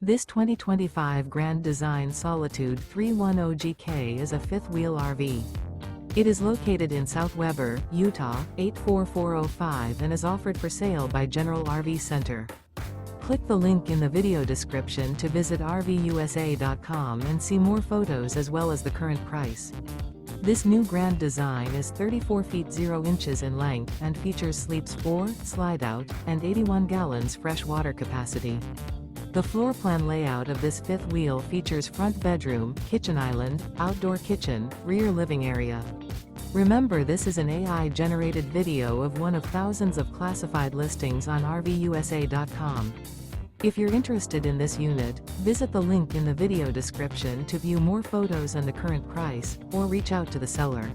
This 2025 Grand Design Solitude 310GK is a fifth-wheel RV. It is located in South Weber, Utah, 84405 and is offered for sale by General RV Center. Click the link in the video description to visit RVUSA.com and see more photos as well as the current price. This new Grand Design is 34 feet 0 inches in length and features sleeps 4, slide-out, and 81 gallons fresh water capacity. The floor plan layout of this fifth wheel features front bedroom, kitchen island, outdoor kitchen, rear living area. Remember, this is an AI-generated video of one of thousands of classified listings on RVUSA.com. If you're interested in this unit, visit the link in the video description to view more photos and the current price, or reach out to the seller.